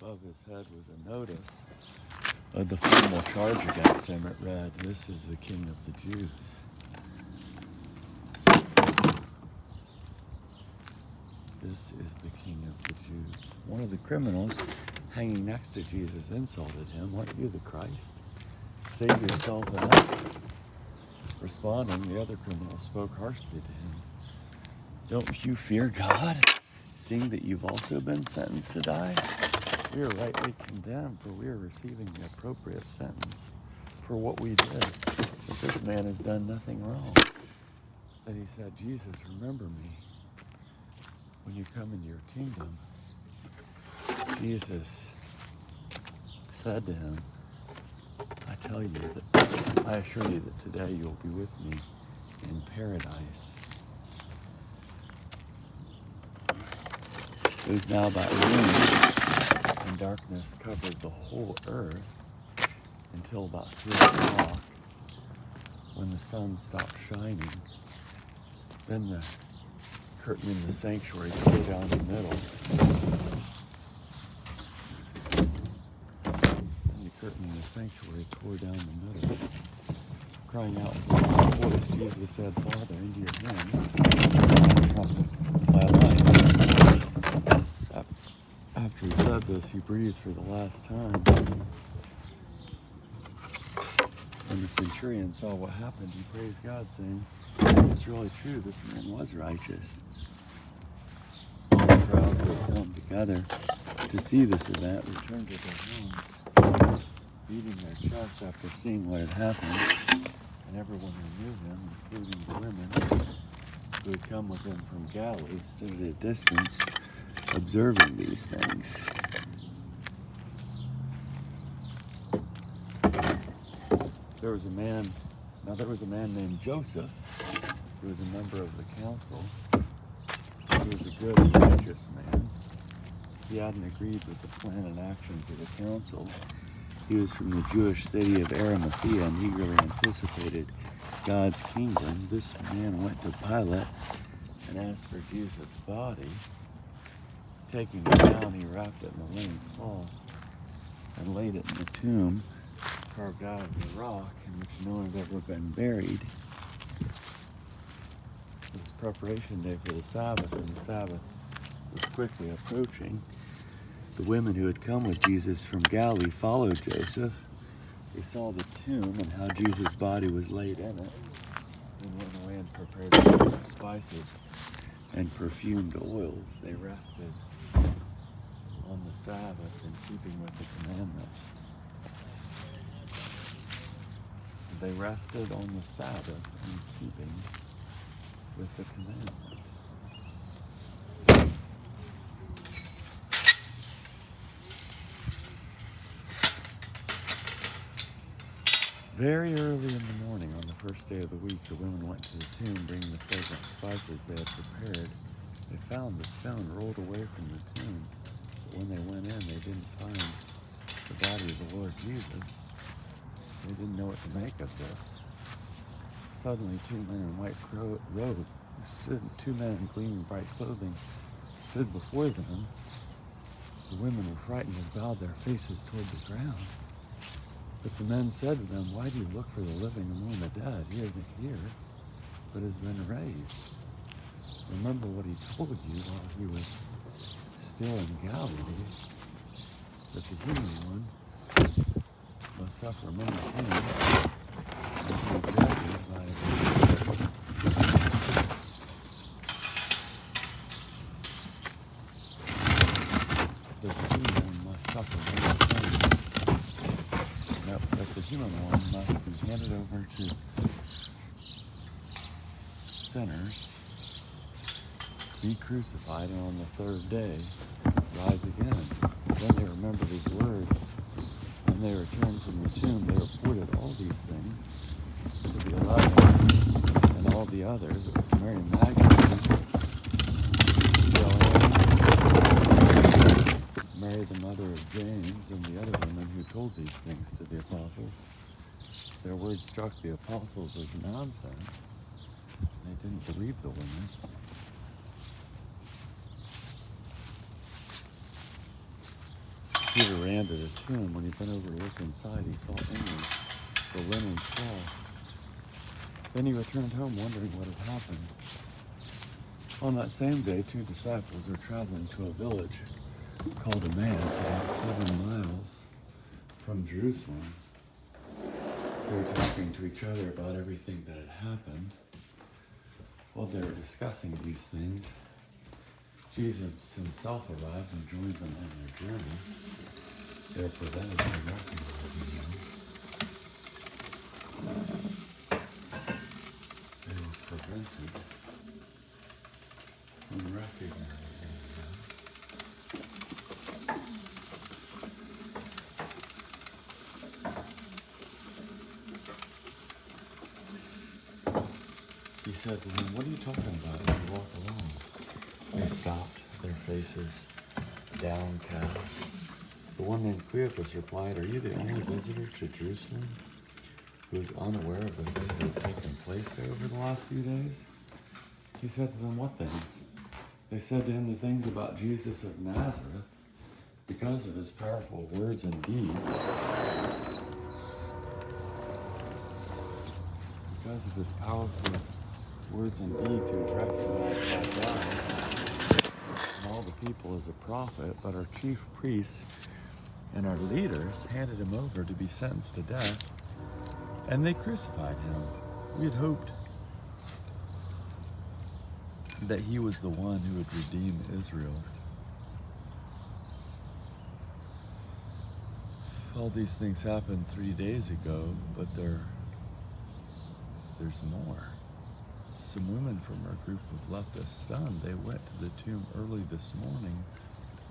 above his head was a notice of the formal charge against him. It read, "This is the King of the Jews." This is the King of the Jews. One of the criminals hanging next to Jesus insulted him, "Aren't you the Christ? Save yourself and us." Responding, the other criminal spoke harshly to him, "Don't you fear God, seeing that you've also been sentenced to die? We are rightly condemned, for we are receiving the appropriate sentence for what we did. But this man has done nothing wrong." Then he said, "Jesus, remember me when you come into your kingdom." Jesus said to him, I assure you that today you will be with me in paradise." It was now about noon, and darkness covered the whole earth until about 3 o'clock, when the sun stopped shining. Then the curtain in the sanctuary tore down the middle. Crying out with a loud voice, Jesus said, "Father, into your hands I trust my life." After he said this, he breathed for the last time. When the centurion saw what happened, he praised God, saying, "It's really true, this man was righteous." All the crowds who had come together to see this event returned to their homes, beating their chests after seeing what had happened. And everyone who knew him, including the women who had come with him from Galilee, stood at a distance observing these things. There was a man named Joseph, who was a member of the council. He was a good and righteous man. He hadn't agreed with the plan and actions of the council. He was from the Jewish city of Arimathea and eagerly anticipated God's kingdom. This man went to Pilate and asked for Jesus' body. Taking it down, he wrapped it in a linen cloth and laid it in the tomb carved out of the rock in which no one had ever been buried. It was preparation day for the Sabbath, and the Sabbath was quickly approaching. The women who had come with Jesus from Galilee followed Joseph. They saw the tomb and how Jesus' body was laid in it, and went away and prepared spices and perfumed oils. They rested on the Sabbath in keeping with the commandments. They rested on the Sabbath in keeping with the commandments. Very early in the morning, on the first day of the week, the women went to the tomb, bringing the fragrant spices they had prepared. They found the stone rolled away from the tomb, but when they went in, they didn't find the body of the Lord Jesus. They didn't know what to make of this. Suddenly, two men in white two men in gleaming bright clothing stood before them. The women were frightened and bowed their faces toward the ground. But the men said to them, "Why do you look for the living among the dead? He isn't here, but has been raised. Remember what he told you while he was still in Galilee, that the human one must suffer many things and be rejected by the human one must suffer many things. That the human one must be handed over to sinners, be crucified, and on the third day rise again." Then they remembered his words. When they returned from the tomb, they reported all these things to the 11 and all the others. It was Mary Magdalene, Mary the mother of James, and the other women who told these things to the apostles. Their words struck the apostles as nonsense. They didn't believe the women. Peter ran to the tomb. When he bent over to look inside, he saw only the linen cloth. Then he returned home, wondering what had happened. On that same day, 2 disciples were traveling to a village called Emmaus, about 7 miles from Jerusalem. They were talking to each other about everything that had happened. While they were discussing these things, Jesus himself arrived and joined them on their journey. They were prevented from recognizing him. They were prevented from recognizing him. He said to them, "What are you talking about as you walk along?" They stopped, their faces downcast. The one named Cleopas replied, "Are you the only visitor to Jerusalem who is unaware of the things that have taken place there over the last few days?" He said to them, "What things?" They said to him, "The things about Jesus of Nazareth, because of his powerful words and deeds. Because of his powerful words and deeds, he was recognized by God and all the people as a prophet, but our chief priests and our leaders handed him over to be sentenced to death, and they crucified him. We had hoped that he was the one who would redeem Israel. All these things happened 3 days ago, but there's more. Some women from our group have left us stunned. They went to the tomb early this morning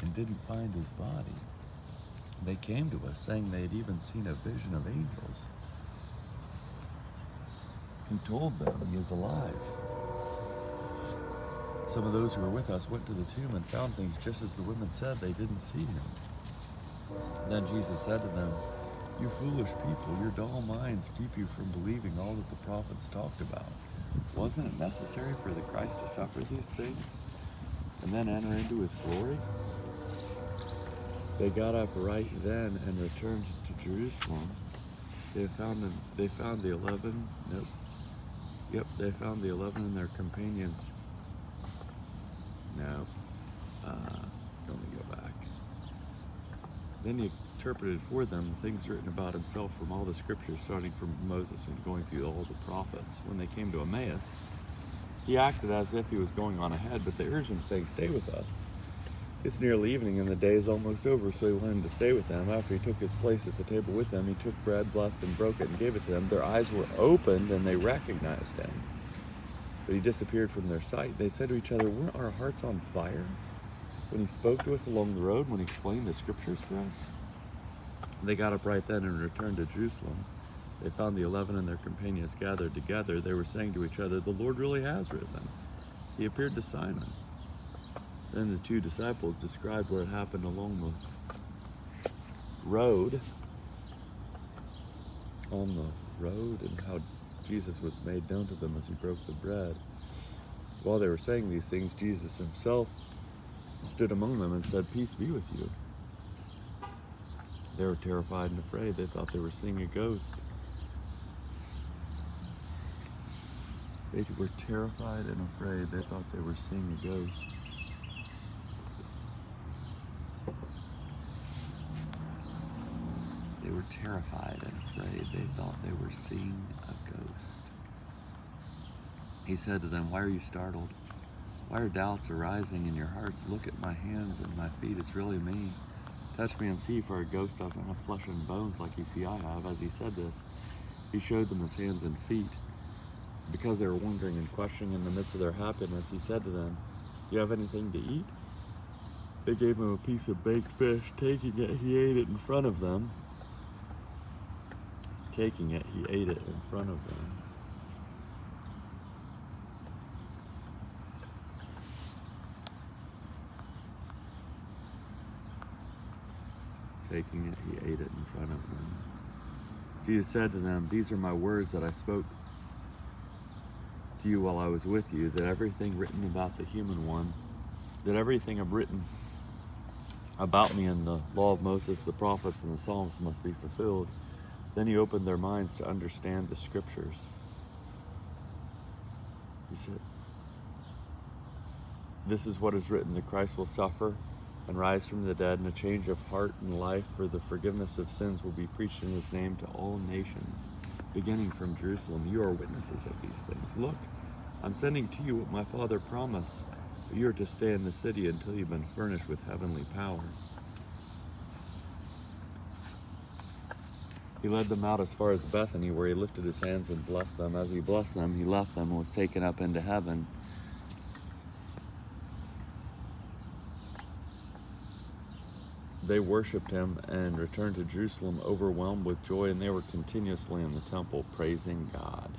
and didn't find his body. They came to us saying they had even seen a vision of angels who told them he is alive. Some of those who were with us went to the tomb and found things just as the women said. They didn't see him." Then Jesus said to them, "You foolish people, your dull minds keep you from believing all that the prophets talked about. Wasn't it necessary for the Christ to suffer these things and then enter into his glory?" They got up right then and returned to Jerusalem. They found the 11. They found the 11 and their companions. Let me go back. Then he interpreted for them the things written about himself from all the scriptures, starting from Moses and going through all the prophets. When they came to Emmaus, he acted as if he was going on ahead, but they urged him, saying, "Stay with us. It's nearly evening and the day is almost over." So he wanted to stay with them. After he took his place at the table with them, he took bread, blessed and broke it, and gave it to them. Their eyes were opened and they recognized him, but he disappeared from their sight. They said to each other, "Weren't our hearts on fire when he spoke to us along the road, when he explained the scriptures for us?" They got up right then and returned to Jerusalem. They found the 11 and their companions gathered together. They were saying to each other, "The Lord really has risen. He appeared to Simon." Then the 2 disciples described what had happened along the road, and how Jesus was made known to them as he broke the bread. While they were saying these things, Jesus himself stood among them and said, "Peace be with you." They were terrified and afraid. They thought they were seeing a ghost. They were terrified and afraid. They thought they were seeing a ghost. They were terrified and afraid. They thought they were seeing a ghost. He said to them, "Why are you startled? Why are doubts arising in your hearts? Look at my hands and my feet. It's really me. Touch me and see, for a ghost doesn't have flesh and bones like you see I have." As he said this, he showed them his hands and feet. Because they were wondering and questioning in the midst of their happiness, he said to them, "Do you have anything to eat?" They gave him a piece of baked fish. Taking it, he ate it in front of them. Taking it, he ate it in front of them. Taking it, he ate it in front of them. Jesus said to them, "These are my words that I spoke to you while I was with you, that everything written about the human one, that everything written about me, and the law of Moses, the prophets, and the Psalms must be fulfilled. Then he opened their minds to understand the scriptures. He said, this is what is written, that Christ will suffer and rise from the dead, and a change of heart and life for the forgiveness of sins will be preached in his name to all nations, beginning from Jerusalem. You are witnesses of these things. Look, I'm sending to you what my Father promised, but you are to stay in the city until you've been furnished with heavenly power. He led them out as far as Bethany, where he lifted his hands and blessed them. As he blessed them, he left them and was taken up into heaven. They worshipped him and returned to Jerusalem overwhelmed with joy, and they were continuously in the temple praising God.